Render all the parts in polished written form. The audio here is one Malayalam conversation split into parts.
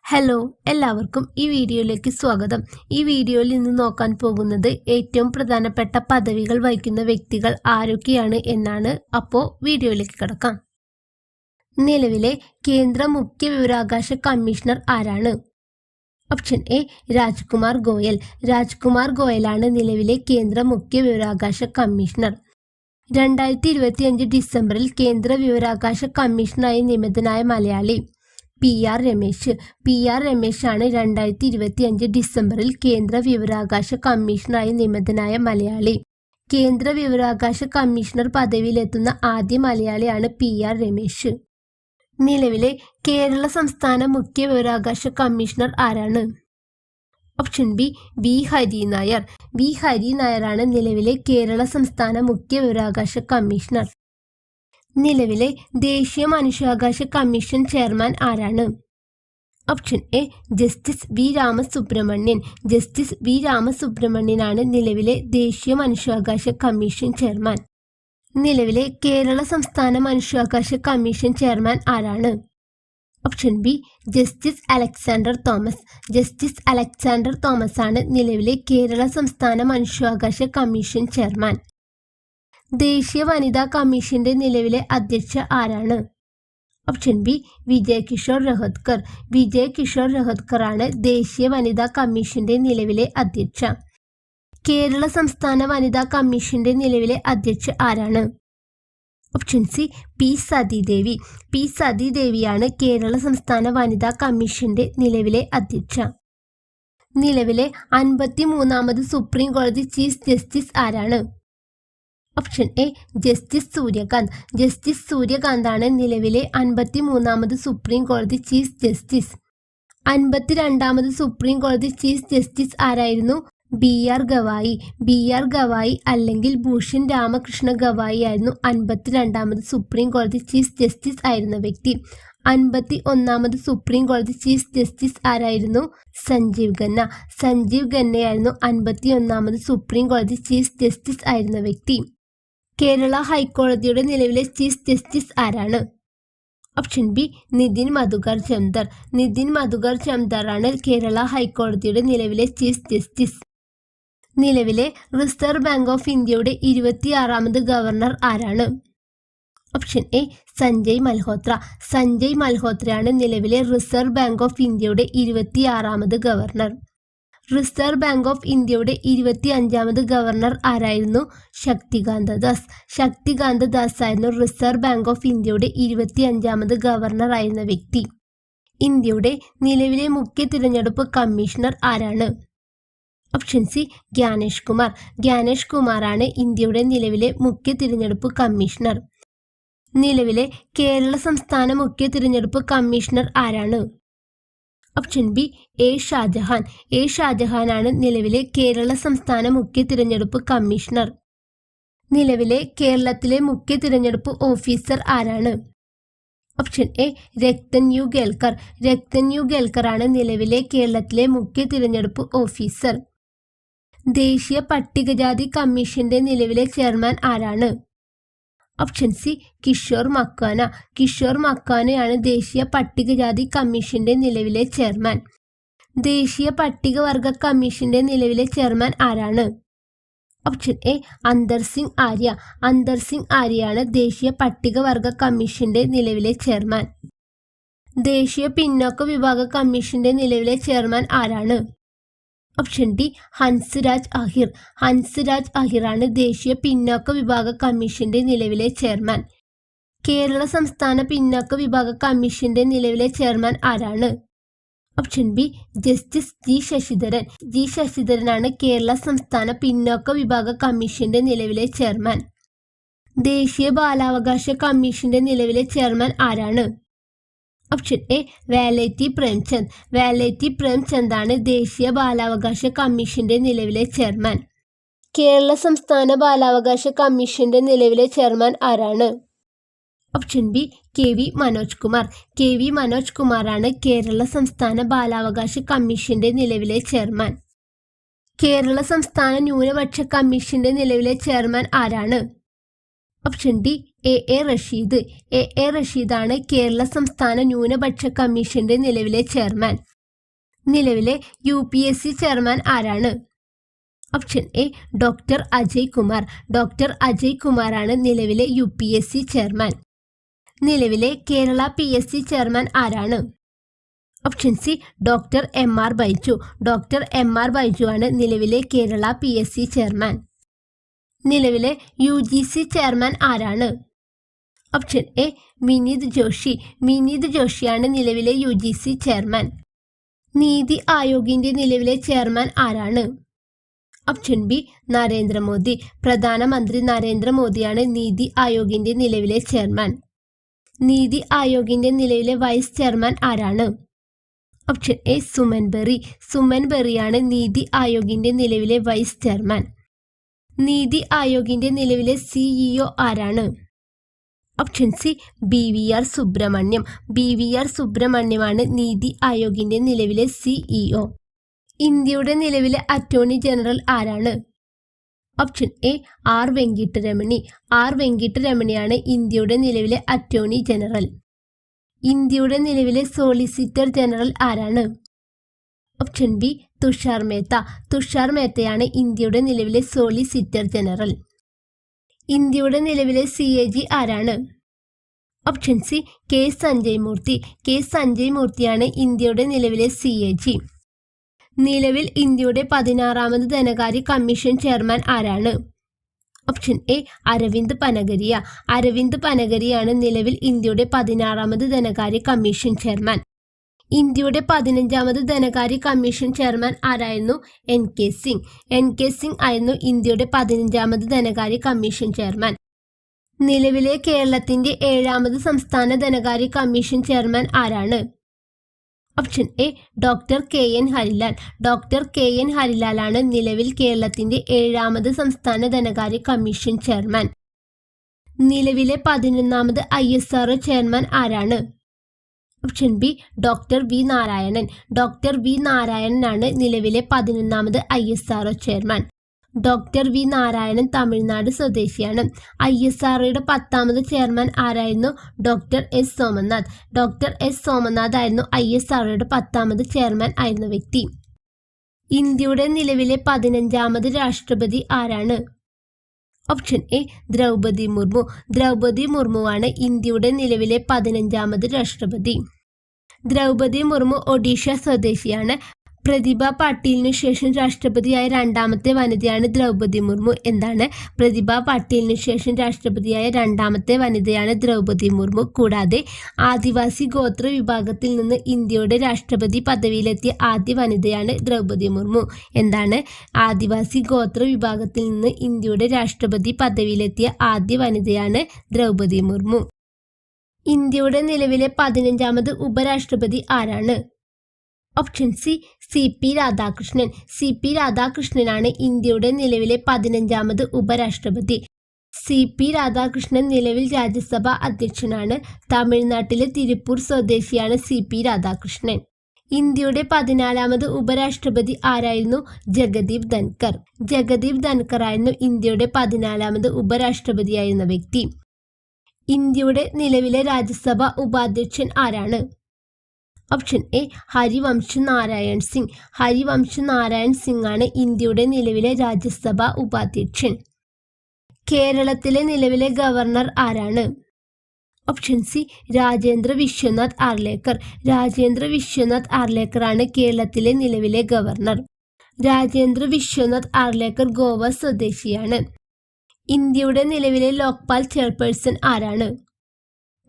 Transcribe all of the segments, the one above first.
ഹലോ, എല്ലാവർക്കും ഈ വീഡിയോയിലേക്ക് സ്വാഗതം. ഈ വീഡിയോയിൽ ഇന്ന് നോക്കാൻ പോകുന്നത് ഏറ്റവും പ്രധാനപ്പെട്ട പദവികൾ വഹിക്കുന്ന വ്യക്തികൾ ആരൊക്കെയാണ് എന്നാണ്. അപ്പോൾ വീഡിയോയിലേക്ക് കിടക്കാം. നിലവിലെ കേന്ദ്ര മുഖ്യ വിവരാവകാശ കമ്മീഷണർ ആരാണ്? Option A Rajkumar Goyal. രാജ്കുമാർ ഗോയലാണ് നിലവിലെ കേന്ദ്ര മുഖ്യ വിവരാവകാശ കമ്മീഷണർ. 2025 ഡിസംബറിൽ കേന്ദ്ര വിവരാവകാശ കമ്മീഷണറായി നിയമിതനായ മലയാളി PR രമേശ്. PR രമേശാണ് 2025 ഡിസംബറിൽ കേന്ദ്ര വിവരാവകാശ കമ്മീഷണറായി നിയമിതനായ മലയാളി. കേന്ദ്ര വിവരാവകാശ കമ്മീഷണർ പദവിയിലെത്തുന്ന ആദ്യ മലയാളിയാണ് PR രമേശ്. നിലവിലെ കേരള സംസ്ഥാന മുഖ്യ വിവരാവകാശ കമ്മീഷണർ ആരാണ്? Option B V Hari Nair. V Hari നായരാണ് നിലവിലെ കേരള സംസ്ഥാന മുഖ്യ വിവരാവകാശ കമ്മീഷണർ. നിലവിലെ ദേശീയ മനുഷ്യാവകാശ കമ്മീഷൻ ചെയർമാൻ ആരാണ്? Option A justice V Ramasubramanian. Justice V രാമസുബ്രഹ്മണ്യനാണ് നിലവിലെ ദേശീയ മനുഷ്യാവകാശ കമ്മീഷൻ ചെയർമാൻ. നിലവിലെ കേരള സംസ്ഥാന മനുഷ്യാവകാശ കമ്മീഷൻ ചെയർമാൻ ആരാണ്? Option B justice Alexander Thomas. Justice Alexander Thomas ആണ് നിലവിലെ കേരള സംസ്ഥാന മനുഷ്യാവകാശ കമ്മീഷൻ ചെയർമാൻ. ദേശീയ വനിതാ കമ്മീഷന്റെ നിലവിലെ അധ്യക്ഷ ആരാണ്? Option B Vijay Kishore Rahatkar. വിജയ് കിഷോർ രഹത്കർ ആണ് ദേശീയ വനിതാ കമ്മീഷന്റെ നിലവിലെ അധ്യക്ഷ. കേരള സംസ്ഥാന വനിതാ കമ്മീഷന്റെ നിലവിലെ അധ്യക്ഷ ആരാണ്? ഓപ്ഷൻ സി പി സതീദേവി. പി സതീദേവിയാണ് കേരള സംസ്ഥാന വനിതാ കമ്മീഷന്റെ നിലവിലെ അധ്യക്ഷ. നിലവിലെ 53ാമത് സുപ്രീം കോടതി ചീഫ് ജസ്റ്റിസ് ആരാണ്? Option A justice Suryakant. Justice സൂര്യകാന്താണ് നിലവിലെ 53ാമത് സുപ്രീം കോടതി ചീഫ് ജസ്റ്റിസ്. 52ാമത് സുപ്രീം കോടതി ചീഫ് ജസ്റ്റിസ് ആരായിരുന്നു? BR ഗവായി. BR ഗവായി അല്ലെങ്കിൽ ഭൂഷൺ രാമകൃഷ്ണ ഗവായി ആയിരുന്നു 52ാമത് സുപ്രീം കോടതി ചീഫ് ജസ്റ്റിസ് ആയിരുന്ന വ്യക്തി. 51ാമത് സുപ്രീം കോടതി ചീഫ് ജസ്റ്റിസ് ആരായിരുന്നു? സഞ്ജീവ് ഖന്ന. സഞ്ജീവ് ഖന്നയായിരുന്നു 51ാമത് സുപ്രീം കോടതി ചീഫ് ജസ്റ്റിസ് ആയിരുന്ന വ്യക്തി. കേരള ഹൈക്കോടതിയുടെ നിലവിലെ ചീഫ് ജസ്റ്റിസ് ആരാണ്? Option B Nitin Madhukar Jamdar. നിതിൻ മധുകർ ചംദറാണ് കേരള ഹൈക്കോടതിയുടെ നിലവിലെ ചീഫ് ജസ്റ്റിസ്. നിലവിലെ റിസർവ് ബാങ്ക് ഓഫ് ഇന്ത്യയുടെ 26ാമത് ഗവർണർ ആരാണ്? Option A Sanjay Malhotra. സഞ്ജയ് മൽഹോത്രയാണ് നിലവിലെ റിസർവ് ബാങ്ക് ഓഫ് ഇന്ത്യയുടെ 26ാമത് ഗവർണർ. റിസർവ് ബാങ്ക് ഓഫ് ഇന്ത്യയുടെ 25ാമത് ഗവർണർ ആരായിരുന്നു? ശക്തികാന്ത ദാസ്. ശക്തികാന്ത ദാസ് ആയിരുന്നു റിസർവ് ബാങ്ക് ഓഫ് ഇന്ത്യയുടെ 25ാമത് ഗവർണർ ആയിരുന്ന വ്യക്തി. ഇന്ത്യയുടെ നിലവിലെ മുഖ്യ തിരഞ്ഞെടുപ്പ് കമ്മീഷണർ ആരാണ്? Option C Gyanesh Kumar. ജ്ഞാനേഷ് കുമാറാണ് ഇന്ത്യയുടെ നിലവിലെ മുഖ്യ തിരഞ്ഞെടുപ്പ് കമ്മീഷണർ. നിലവിലെ കേരള സംസ്ഥാന മുഖ്യ തിരഞ്ഞെടുപ്പ് കമ്മീഷണർ ആരാണ്? Option B A Shajahan. A ഷാജഹാനാണ് നിലവിലെ കേരള സംസ്ഥാന മുഖ്യ തിരഞ്ഞെടുപ്പ് കമ്മീഷണർ. നിലവിലെ കേരളത്തിലെ മുഖ്യ തിരഞ്ഞെടുപ്പ് ഓഫീസർ ആരാണ്? Option A Rathan U Kelkar. Rathan U ഗേൽക്കറാണ് നിലവിലെ കേരളത്തിലെ മുഖ്യ തിരഞ്ഞെടുപ്പ് ഓഫീസർ. ദേശീയ പട്ടികജാതി കമ്മീഷന്റെ നിലവിലെ ചെയർമാൻ ആരാണ്? Option C Kishore Makwana. കിഷോർ മക്വാനയാണ് ദേശീയ പട്ടികജാതി കമ്മീഷന്റെ നിലവിലെ ചെയർമാൻ. ദേശീയ പട്ടികവർഗ കമ്മീഷന്റെ നിലവിലെ ചെയർമാൻ ആരാണ്? ഓപ്ഷൻ എ അന്തർ സിംഗ് ആര്യ. അന്തർ സിംഗ് ആര്യയാണ് ദേശീയ പട്ടികവർഗ കമ്മീഷന്റെ നിലവിലെ ചെയർമാൻ. ദേശീയ പിന്നോക്ക വിഭാഗ കമ്മീഷന്റെ നിലവിലെ ചെയർമാൻ ആരാണ്? Option D Hans Raj Ahir. ഹൻസ് രാജ് അഹിറാണ് ദേശീയ പിന്നോക്ക വിഭാഗ കമ്മീഷന്റെ നിലവിലെ ചെയർമാൻ. കേരള സംസ്ഥാന പിന്നോക്ക വിഭാഗ കമ്മീഷന്റെ നിലവിലെ ചെയർമാൻ ആരാണ്? Option B justice G Sasidharan. G ശശിധരനാണ് കേരള സംസ്ഥാന പിന്നോക്ക വിഭാഗ കമ്മീഷന്റെ നിലവിലെ ചെയർമാൻ. ദേശീയ ബാലാവകാശ കമ്മീഷന്റെ നിലവിലെ ചെയർമാൻ ആരാണ്? Option A Valleti Premchand. വാലേറ്റി പ്രേംചന്ദ് ആണ് ദേശീയ ബാലാവകാശ കമ്മീഷന്റെ നിലവിലെ ചെയർമാൻ. കേരള സംസ്ഥാന ബാലാവകാശ കമ്മീഷന്റെ നിലവിലെ ചെയർമാൻ ആരാണ്? Option B KV Manoj Kumar. KV Manoj കുമാറാണ് കേരള സംസ്ഥാന ബാലാവകാശ കമ്മീഷന്റെ നിലവിലെ ചെയർമാൻ. കേരള സംസ്ഥാന ന്യൂനപക്ഷ കമ്മീഷന്റെ നിലവിലെ ചെയർമാൻ ആരാണ്? Option D A Rasheed. A റഷീദാണ് കേരള സംസ്ഥാന ന്യൂനപക്ഷ കമ്മീഷന്റെ നിലവിലെ ചെയർമാൻ. നിലവിലെ UPSC ചെയർമാൻ ആരാണ്? Option A doctor Ajay Kumar. Doctor Ajay കുമാറാണ് നിലവിലെ UPSC ചെയർമാൻ. നിലവിലെ കേരള PSC ചെയർമാൻ ആരാണ്? Option C doctor MR Baiju. Doctor MR Baiju ആണ് നിലവിലെ കേരള PSC ചെയർമാൻ. നിലവിലെ UGC ചെയർമാൻ ആരാണ്? Option A Vineet Joshi. വിനീത് ജോഷിയാണ് നിലവിലെ UGC ചെയർമാൻ. നീതി ആയോഗിന്റെ നിലവിലെ ചെയർമാൻ ആരാണ്? Option B Narendra Modi. പ്രധാനമന്ത്രി നരേന്ദ്രമോദിയാണ് നീതി ആയോഗിന്റെ നിലവിലെ ചെയർമാൻ. നീതി ആയോഗിന്റെ നിലവിലെ വൈസ് ചെയർമാൻ ആരാണ്? Option A Suman Bery. സുമൻ ബെറിയാണ് നീതി ആയോഗിന്റെ നിലവിലെ വൈസ് ചെയർമാൻ. നീതി ആയോഗിന്റെ നിലവിലെ CEO ആരാണ്? Option C BVR Subrahmanyam. BVR സുബ്രഹ്മണ്യമാണ് നീതി ആയോഗിന്റെ നിലവിലെ CEO. ഇന്ത്യയുടെ നിലവിലെ അറ്റോർണി ജനറൽ ആരാണ്? Option A R Venkataramani. R വെങ്കിട്ടരമണിയാണ് ഇന്ത്യയുടെ നിലവിലെ അറ്റോർണി ജനറൽ. ഇന്ത്യയുടെ നിലവിലെ സോളിസിറ്റർ ജനറൽ ആരാണ്? Option B Tushar Mehta. തുഷാർ മേത്തയാണ് ഇന്ത്യയുടെ നിലവിലെ സോളിസിറ്റർ ജനറൽ. ഇന്ത്യയുടെ നിലവിലെ CAG ആരാണ്? Option C K Sanjay Murthy. K Sanjay മൂർത്തിയാണ് ഇന്ത്യയുടെ നിലവിലെ CAG. നിലവിൽ ഇന്ത്യയുടെ 16ാമത് ധനകാര്യ കമ്മീഷൻ ചെയർമാൻ ആരാണ്? Option A Arvind Panagariya. അരവിന്ദ് പനഗരിയാണ് നിലവിൽ ഇന്ത്യയുടെ 16ാമത് ധനകാര്യ കമ്മീഷൻ ചെയർമാൻ. ഇന്ത്യയുടെ 15ാമത് ധനകാര്യ കമ്മീഷൻ ചെയർമാൻ ആരായിരുന്നു? NK സിംഗ്. NK സിംഗ് ആയിരുന്നു ഇന്ത്യയുടെ 15ാമത് ധനകാര്യ കമ്മീഷൻ ചെയർമാൻ. നിലവിലെ കേരളത്തിന്റെ 7ാമത് സംസ്ഥാന ധനകാര്യ കമ്മീഷൻ ചെയർമാൻ ആരാണ്? Option A doctor KN Harilal. Doctor KN ഹരിലാലാണ് നിലവിൽ കേരളത്തിന്റെ 7ാമത് സംസ്ഥാന ധനകാര്യ കമ്മീഷൻ ചെയർമാൻ. നിലവിലെ 11ാമത് ISRO ചെയർമാൻ ആരാണ്? Option B doctor V Narayanan. Doctor V നാരായണനാണ് നിലവിലെ 11ാമത് ISRO chairman. Doctor V Narayanan Tamil Nadu സ്വദേശിയാണ്. ISROയുടെ 10ാമത് ചെയർമാൻ ആരായിരുന്നു? Doctor S Somanath. Doctor S Somanath ആയിരുന്നു ISROയുടെ 10ാമത് ചെയർമാൻ ആയിരുന്ന വ്യക്തി. ഇന്ത്യയുടെ നിലവിലെ 15ാമത് രാഷ്ട്രപതി ആരാണ്? Option A Droupadi Murmu. ദ്രൗപദി മുർമുവാണ് ഇന്ത്യയുടെ നിലവിലെ 15ാമത് രാഷ്ട്രപതി. ദ്രൗപദി മുർമു ഒഡീഷ സ്വദേശിയാണ്. പ്രതിഭ പാട്ടീലിനു ശേഷം രാഷ്ട്രപതിയായ 2ാമത്തെ വനിതയാണ് ദ്രൗപദി മുർമു. എന്താണ്? പ്രതിഭ പാട്ടീലിനു ശേഷം രാഷ്ട്രപതിയായ 2ാമത്തെ വനിതയാണ് ദ്രൗപദി മുർമു. കൂടാതെ ആദിവാസി ഗോത്ര വിഭാഗത്തിൽ നിന്ന് ഇന്ത്യയുടെ രാഷ്ട്രപതി പദവിയിലെത്തിയ ആദ്യ വനിതയാണ് ദ്രൗപദി മുർമു. എന്താണ്? ആദിവാസി ഗോത്ര വിഭാഗത്തിൽ നിന്ന് ഇന്ത്യയുടെ രാഷ്ട്രപതി പദവിയിലെത്തിയ ആദ്യ വനിതയാണ് ദ്രൗപദി മുർമു. ഇന്ത്യയുടെ നിലവിലെ 15ാമത് ഉപരാഷ്ട്രപതി ആരാണ്? Option C CP Radhakrishnan. CP രാധാകൃഷ്ണനാണ് ഇന്ത്യയുടെ നിലവിലെ 15ാമത് ഉപരാഷ്ട്രപതി. CP രാധാകൃഷ്ണൻ നിലവിൽ രാജ്യസഭാ അധ്യക്ഷനാണ്. തമിഴ്നാട്ടിലെ തിരുപ്പൂർ സ്വദേശിയാണ് CP രാധാകൃഷ്ണൻ. ഇന്ത്യയുടെ 14ാമത് ഉപരാഷ്ട്രപതി ആരായിരുന്നു? ജഗദീപ് ധൻകർ. ജഗദീപ് ധൻകർ ആയിരുന്നു ഇന്ത്യയുടെ 14ാമത് ഉപരാഷ്ട്രപതിയായിരുന്ന വ്യക്തി. ഇന്ത്യയുടെ നിലവിലെ രാജ്യസഭാ ഉപാധ്യക്ഷൻ ആരാണ്? Option A Harivansh Narayan Singh. ഹരിവംശ് നാരായൺ സിംഗ് ആണ് ഇന്ത്യയുടെ നിലവിലെ രാജ്യസഭാ ഉപാധ്യക്ഷൻ. കേരളത്തിലെ നിലവിലെ ഗവർണർ ആരാണ്? Option C Rajendra Vishwanath Arlekar. രാജേന്ദ്ര വിശ്വനാഥ് ആർലേക്കർ ആണ് കേരളത്തിലെ നിലവിലെ ഗവർണർ. രാജേന്ദ്ര വിശ്വനാഥ് ആർലേക്കർ ഗോവ സ്വദേശിയാണ്. ഇന്ത്യയുടെ നിലവിലെ ലോക്പാൽ ചെയർപേഴ്സൺ ആരാണ്?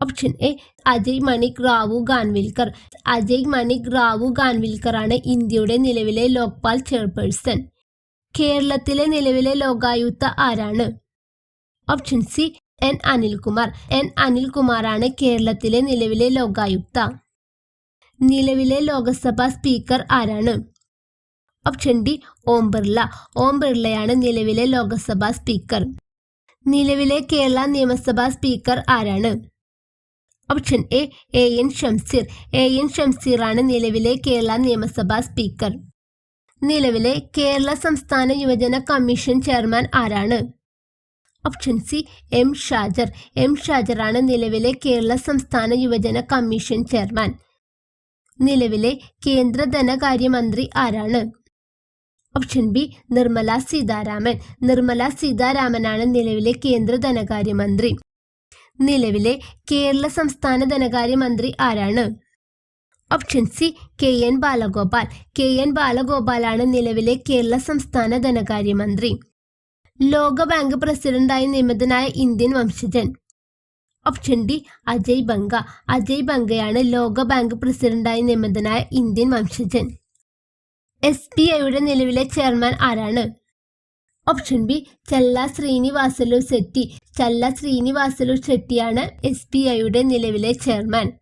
Option A Ajay Manik Rao Khanwilkar. അജയ് മണിക് റാവു ഗാൻവിൽക്കർ ആണ് ഇന്ത്യയുടെ നിലവിലെ ലോക്പാൽ ചെയർപേഴ്സൺ. കേരളത്തിലെ നിലവിലെ ലോകായുക്ത ആരാണ്? Option C N Anilkumar. N അനിൽകുമാറാണ് കേരളത്തിലെ നിലവിലെ ലോകായുക്ത. നിലവിലെ ലോക്സഭാ സ്പീക്കർ ആരാണ്? Option D Om Birla. ഓം ബിർളയാണ് നിലവിലെ ലോക്സഭാ സ്പീക്കർ. നിലവിലെ കേരള നിയമസഭാ സ്പീക്കർ ആരാണ്? Option A AN Shamseer. AN Shamseer ആണ് നിലവിലെ കേരള നിയമസഭാ സ്പീക്കർ. നിലവിലെ കേരള സംസ്ഥാന യുവജന കമ്മീഷൻ ചെയർമാൻ ആരാണ്? Option C M Shajar. M Shajar ആണ് നിലവിലെ കേരള സംസ്ഥാന യുവജന കമ്മീഷൻ ചെയർമാൻ. നിലവിലെ കേന്ദ്ര ധനകാര്യമന്ത്രി ആരാണ്? Option B Nirmala Sitharaman. നിർമ്മല സീതാരാമനാണ് നിലവിലെ കേന്ദ്ര ധനകാര്യമന്ത്രി. നിലവിലെ കേരള സംസ്ഥാന ധനകാര്യമന്ത്രി ആരാണ്? Option C KN Balagopal. KN ബാലഗോപാലാണ് നിലവിലെ കേരള സംസ്ഥാന ധനകാര്യമന്ത്രി. ലോകബാങ്ക് പ്രസിഡന്റായി നിയമിതനായ ഇന്ത്യൻ വംശജൻ. Option D Ajay Banga. അജയ് ബംഗയാണ് ലോകബാങ്ക് പ്രസിഡന്റായി നിയമിതനായ ഇന്ത്യൻ വംശജൻ. SBIയുടെ നിലവിലെ ചെയർമാൻ ആരാണ്? Option B ചല്ല Srinivasulu ശെട്ടി. ചല്ല ശ്രീനിവാസലു ശെട്ടിയാണ് SBIയുടെ നിലവിലെ ചെയർമാൻ.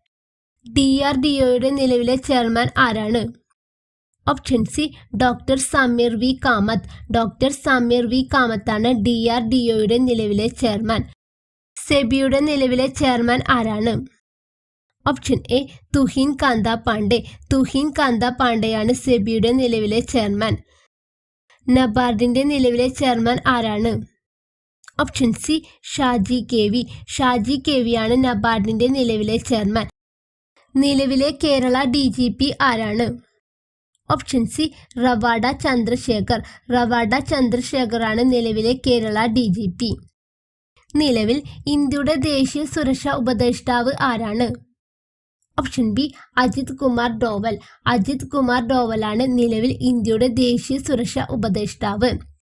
DRDOയുടെ നിലവിലെ ചെയർമാൻ ആരാണ്? Option C doctor Sameer V Kamat. Doctor Sameer V കാമത്താണ് DRDOയുടെ നിലവിലെ ചെയർമാൻ. സെബിയുടെ നിലവിലെ ചെയർമാൻ ആരാണ്? ഓപ്ഷൻ എ തുഹിൻ കാന്ത പാണ്ഡെ. തുഹിൻ കാന്ത പാണ്ഡെയാണ് സെബിയുടെ നിലവിലെ ചെയർമാൻ. നബാർഡിന്റെ നിലവിലെ ചെയർമാൻ ആരാണ്? Option C Shaji KV. Shaji KVയാണ് നബാർഡിന്റെ നിലവിലെ ചെയർമാൻ. നിലവിലെ കേരള DGP ആരാണ്? Option C Ravada Chandrasekhar. റവാഡ ചന്ദ്രശേഖറാണ് നിലവിലെ കേരള DGP. നിലവിൽ ഇന്ത്യയുടെ ദേശീയ സുരക്ഷാ ഉപദേഷ്ടാവ് ആരാണ്? Option B Ajit Kumar Doval. അജിത് കുമാർ ഡോവലാണ് നിലവിൽ ഇന്ത്യയുടെ ദേശീയ സുരക്ഷാ ഉപദേഷ്ടാവ്.